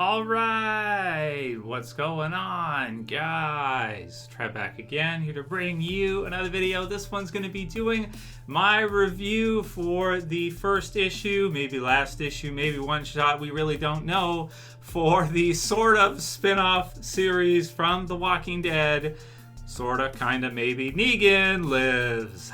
All right, what's going on, guys? Trev back again, here to bring you another video. This one's going to be doing my review for the first issue, maybe last issue, maybe one shot, we really don't know, for the sort of spin-off series from The Walking Dead, sorta, kinda, maybe, Negan Lives.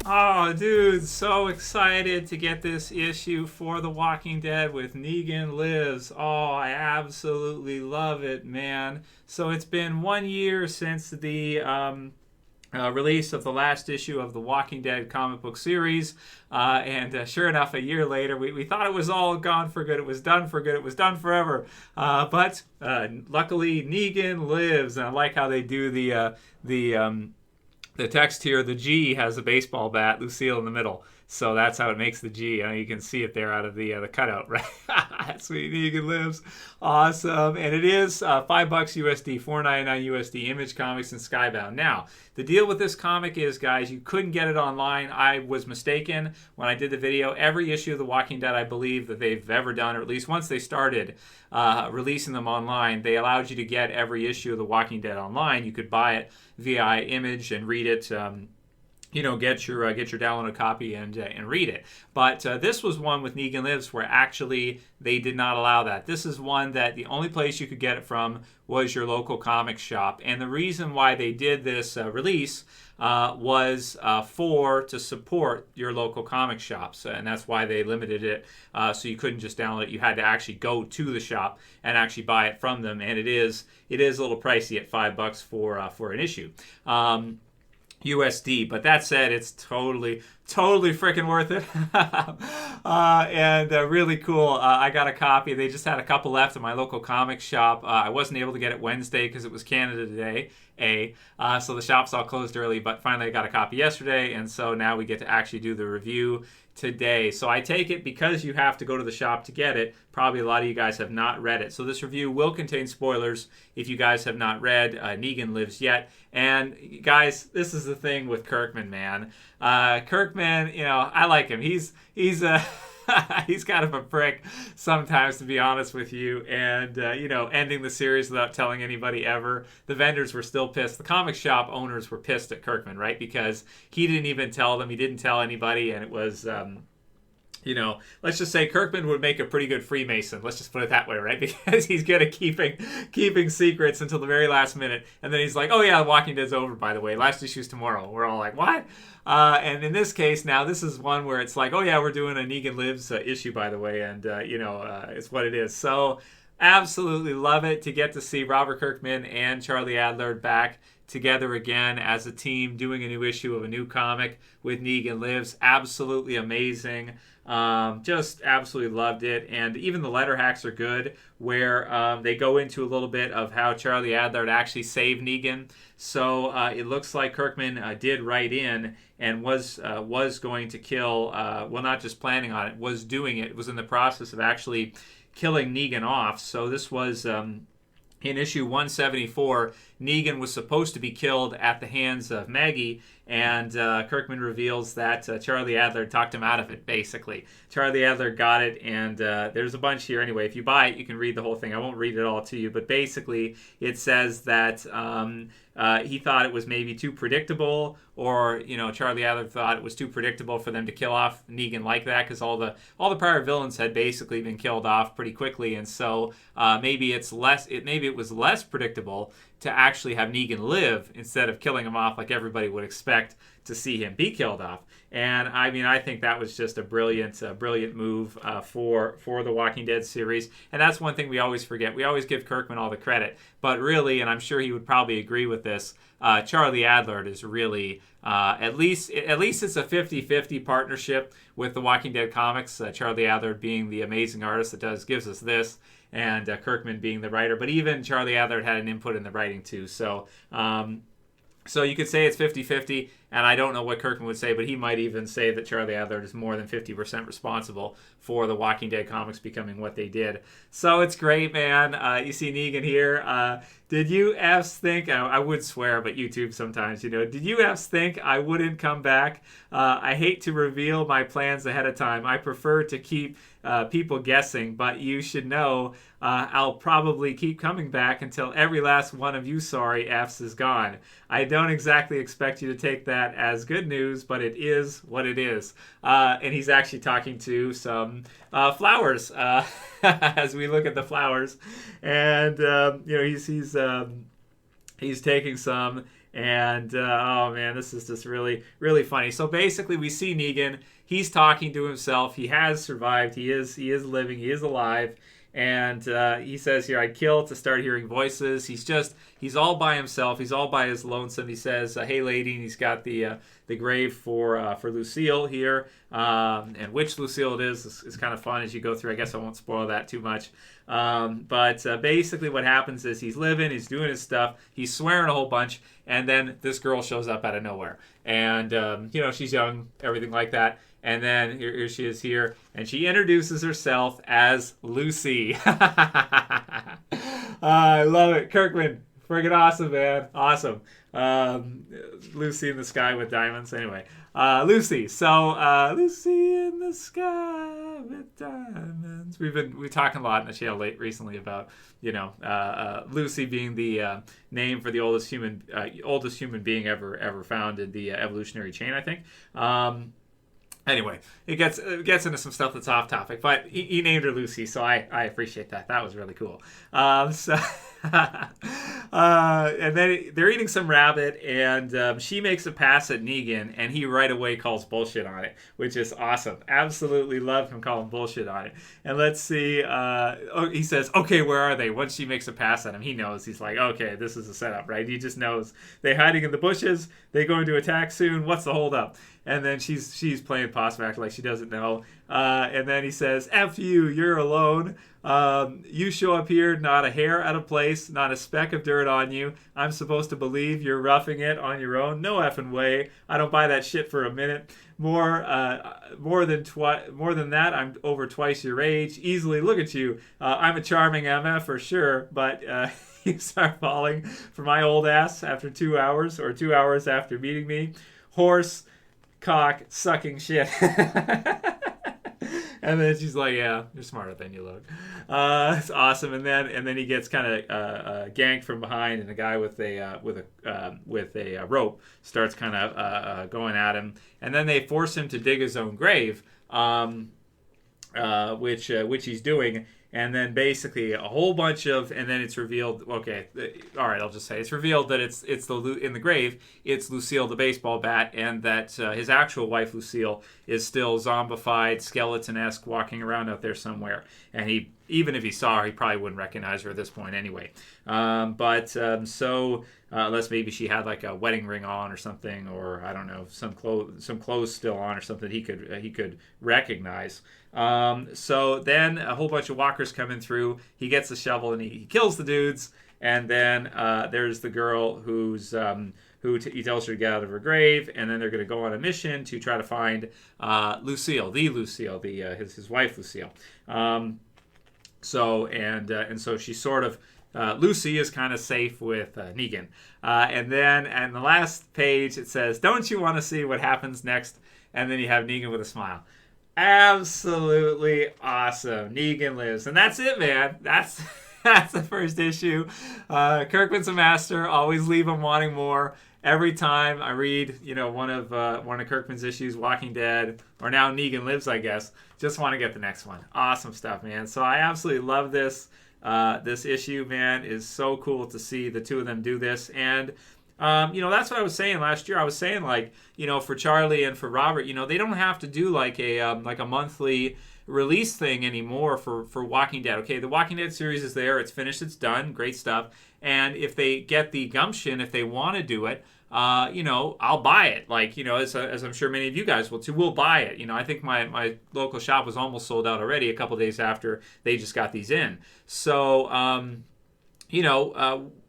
Oh, dude, so excited to get this issue for The Walking Dead with Negan Lives. Oh, I absolutely love it, man. So it's been 1 year since the release of the last issue of the Walking Dead comic book series. And sure enough, a year later, we thought it was all gone for good. It was done for good. It was done forever. But luckily, Negan Lives. And I like how they do the text here. The G has a baseball bat, Lucille in the middle. So that's how it makes the G. You can see it there out of the cutout, right? That's where Negan Lives. Awesome. And it is $5 USD, $4.99 USD, Image Comics and Skybound. Now, the deal with this comic is, guys, you couldn't get it online. I was mistaken when I did the video. Every issue of The Walking Dead, I believe, that they've ever done, or at least once they started releasing them online, they allowed you to get every issue of The Walking Dead online. You could buy it via Image and read it. Get your downloaded copy and read it. But this was one with Negan Lives where actually they did not allow that. This is one that the only place you could get it from was your local comic shop. And the reason why they did this release was to support your local comic shops. And that's why they limited it. So you couldn't just download it. You had to actually go to the shop and actually buy it from them. And it is a little pricey at $5 for an issue. USD, but that said, it's totally freaking worth it. And really cool. I got a copy. They just had a couple left in my local comic shop. I wasn't able to get it Wednesday because it was Canada Day, so the shop's all closed early, but finally I got a copy yesterday, and so now we get to actually do the review today. So I take it because you have to go to the shop to get it, probably a lot of you guys have not read it. So this review will contain spoilers if you guys have not read Negan Lives yet. And guys, this is the thing with Kirkman, man. Kirkman, I like him. He's he's kind of a prick sometimes, to be honest with you. And, ending the series without telling anybody ever. The vendors were still pissed. The comic shop owners were pissed at Kirkman, right? Because he didn't even tell them. He didn't tell anybody. And it was, let's just say Kirkman would make a pretty good Freemason. Let's just put it that way, right? Because he's good at keeping secrets until the very last minute. And then he's like, oh yeah, The Walking Dead's over, by the way. Last issue's tomorrow. We're all like, what? And in this case, now, this is one where it's like, oh yeah, we're doing a Negan Lives issue, by the way. And, it's what it is. So absolutely love it to get to see Robert Kirkman and Charlie Adlard back together again as a team doing a new issue of a new comic with Negan Lives. Absolutely amazing. Just absolutely loved it. And even the letter hacks are good, where they go into a little bit of how Charlie Adlard actually saved Negan. So it looks like Kirkman did write in and was going to kill, not just planning on it, was doing it, was in the process of actually killing Negan off. So this was in issue 174, Negan was supposed to be killed at the hands of Maggie, and Kirkman reveals that Charlie Adlard talked him out of it, basically. Charlie Adlard got it, and there's a bunch here anyway. If you buy it, you can read the whole thing. I won't read it all to you, but basically it says that he thought it was maybe too predictable, or Charlie Adlard thought it was too predictable for them to kill off Negan like that, because all the prior villains had basically been killed off pretty quickly, and so maybe it was less predictable to actually have Negan live instead of killing him off like everybody would expect to see him be killed off. And I think that was just a brilliant move for the Walking Dead series. And that's one thing we always forget. We always give Kirkman all the credit, but really, and I'm sure he would probably agree with this, Charlie Adlard is really at least it's a 50-50 partnership with the Walking Dead comics. Charlie Adlard being the amazing artist that gives us this, and Kirkman being the writer. But even Charlie Adlard had an input in the writing too. So you could say it's 50-50. And I don't know what Kirkman would say, but he might even say that Charlie Adler is more than 50% responsible for the Walking Dead comics becoming what they did. So it's great, man. You see Negan here. Did you Fs think, I would swear, but YouTube sometimes, did you Fs think I wouldn't come back? I hate to reveal my plans ahead of time. I prefer to keep people guessing, but you should know I'll probably keep coming back until every last one of you sorry Fs is gone. I don't exactly expect you to take that as good news, but it is what it is. And he's actually talking to some flowers as we look at the flowers. And, he's taking some. And, oh, man, this is just really, really funny. So basically we see Negan. He's talking to himself. He has survived. He is living. He is alive. And he says here, I'd kill to start hearing voices. He's all by himself. He's all by his lonesome. He says, hey, lady, and he's got the grave for Lucille here. And which Lucille it is kind of fun as you go through. I guess I won't spoil that too much. But basically what happens is he's living, he's doing his stuff, he's swearing a whole bunch, and then this girl shows up out of nowhere. And, she's young, everything like that. And then here she is here, and she introduces herself as Lucy. I love it. Kirkman, friggin' awesome, man. Awesome. Lucy in the sky with diamonds. Anyway, Lucy. So, Lucy in the sky with diamonds. We're talking a lot in the channel recently about, Lucy being the name for the oldest human being ever found in the evolutionary chain, I think. Anyway, it gets into some stuff that's off topic, but he named her Lucy, so I appreciate that. That was really cool. And then they're eating some rabbit, and she makes a pass at Negan, and he right away calls bullshit on it, which is awesome. Absolutely love him calling bullshit on it. And let's see, he says, okay, where are they? Once she makes a pass at him, he knows. He's like, okay, this is a setup, right? He just knows. They're hiding in the bushes. They're going to attack soon. What's the holdup? And then she's playing possum, acting like she doesn't know. And then he says, F you, you're alone. You show up here, not a hair out of place, not a speck of dirt on you. I'm supposed to believe you're roughing it on your own? No effing way. I don't buy that shit for a minute. More than that, I'm over twice your age. Easily, look at you. I'm a charming MF for sure, but you start falling for my old ass after 2 hours, or 2 hours after meeting me. Horse cock sucking shit. And then she's like, yeah, you're smarter than you look. It's awesome. And then he gets kind of ganked from behind, and a guy with a rope starts kind of going at him. And then they force him to dig his own grave, which he's doing. And then basically a whole bunch of, and then it's revealed. Okay, all right, I'll just say it's revealed that it's in the grave. It's Lucille the baseball bat, and that his actual wife Lucille is still zombified, skeleton-esque, walking around out there somewhere. And even if he saw her, he probably wouldn't recognize her at this point anyway. Unless maybe she had like a wedding ring on or something, or I don't know, some clothes still on or something he could recognize. So then a whole bunch of walkers coming through. He gets the shovel and he kills the dudes. And then there's the girl who he tells her to get out of her grave. And then they're going to go on a mission to try to find Lucille, his wife Lucille. So she's sort of, Lucy is kind of safe with Negan. And then on the last page it says, don't you want to see what happens next? And then you have Negan with a smile. Absolutely awesome. Negan lives. And that's it, man. That's the first issue. Kirkman's a master. Always leave him wanting more. Every time I read, one of Kirkman's issues, Walking Dead, or now Negan Lives, I guess, just want to get the next one. Awesome stuff, man. So I absolutely love this. This issue, man, is so cool to see the two of them do this. And that's what I was saying last year. I was saying, for Charlie and for Robert, they don't have to do like a monthly release thing anymore for Walking Dead. Okay, the Walking Dead series is there. It's finished. It's done. Great stuff. And if they get the gumption, if they want to do it, I'll buy it. As I'm sure many of you guys will too. We'll buy it. I think my local shop was almost sold out already a couple days after they just got these in. So,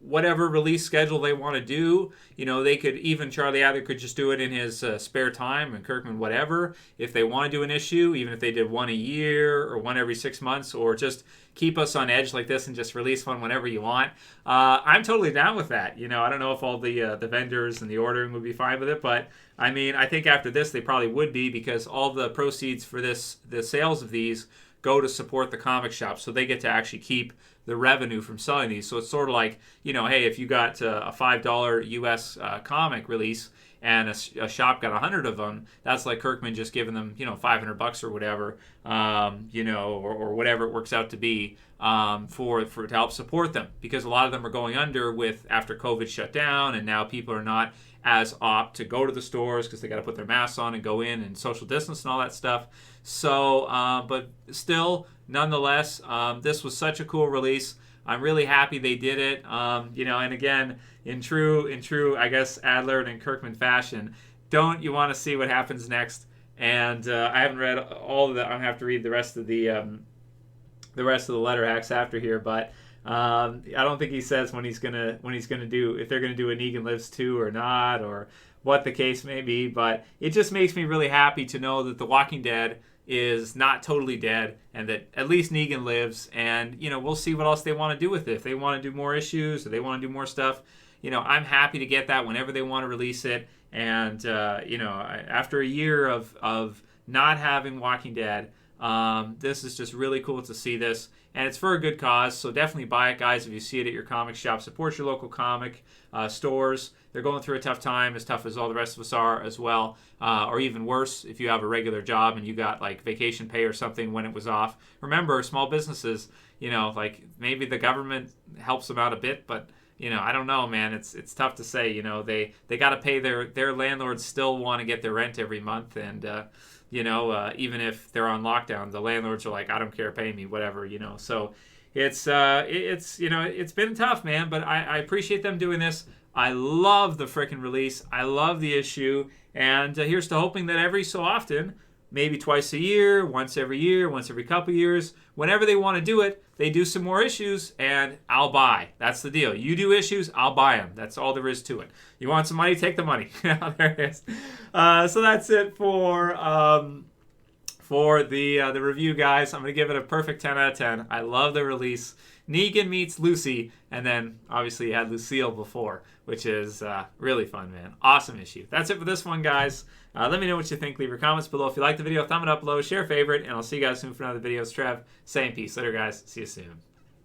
whatever release schedule they want to do. They could even, Charlie Adler could just do it in his spare time, and Kirkman, whatever. If they want to do an issue, even if they did one a year or one every 6 months, or just keep us on edge like this and just release one whenever you want, I'm totally down with that. I don't know if all the vendors and the ordering would be fine with it, but I mean, I think after this they probably would be, because all the proceeds for the sales of these go to support the comic shop, so they get to actually keep the revenue from selling these. So it's sort of like, hey, if you got a $5 US comic release and a shop got 100 of them, that's like Kirkman just giving them, $500 or whatever, or whatever it works out to be, for to help support them, because a lot of them are going under after COVID shut down, and now people are not as apt to go to the stores because they got to put their masks on and go in and social distance and all that stuff. So, but still, nonetheless, this was such a cool release. I'm really happy they did it. And again, in true, I guess, Adler and Kirkman fashion, don't you want to see what happens next? And I haven't read all of the. I'm gonna have to read the rest of the letter hacks after here, but. I don't think he says when he's gonna do, if they're gonna do a Negan Lives 2 or not, or what the case may be. But it just makes me really happy to know that The Walking Dead is not totally dead, and that at least Negan lives. And we'll see what else they want to do with it. If they want to do more issues, or they want to do more stuff, I'm happy to get that whenever they want to release it. And after a year of not having Walking Dead, this is just really cool to see this, and it's for a good cause, so definitely buy it, guys, if you see it at your comic shop. Support your local comic stores. They're going through a tough time, as tough as all the rest of us are as well, or even worse if you have a regular job and you got like vacation pay or something when it was off. Remember, small businesses, like maybe the government helps them out a bit, but I don't know, man. It's tough to say. They got to pay their landlords. Still want to get their rent every month, and even if they're on lockdown, the landlords are like, I don't care, pay me, whatever. So it's been tough, man. But I appreciate them doing this. I love the frickin' release. I love the issue, and here's to hoping that every so often, maybe twice a year, once every couple years, whenever they want to do it, they do some more issues, and I'll buy. That's the deal. You do issues, I'll buy them. That's all there is to it. You want some money? Take the money. There it is. So that's it for the review, guys. I'm going to give it a perfect 10 out of 10. I love the release. Negan meets Lucy, and then obviously you had Lucille before, which is really fun, man. Awesome issue. That's it for this one, guys. Let me know what you think. Leave your comments below. If you like the video, thumb it up below, share, favorite, and I'll see you guys soon for another video. It's Trev, saying peace. Later, guys. See you soon.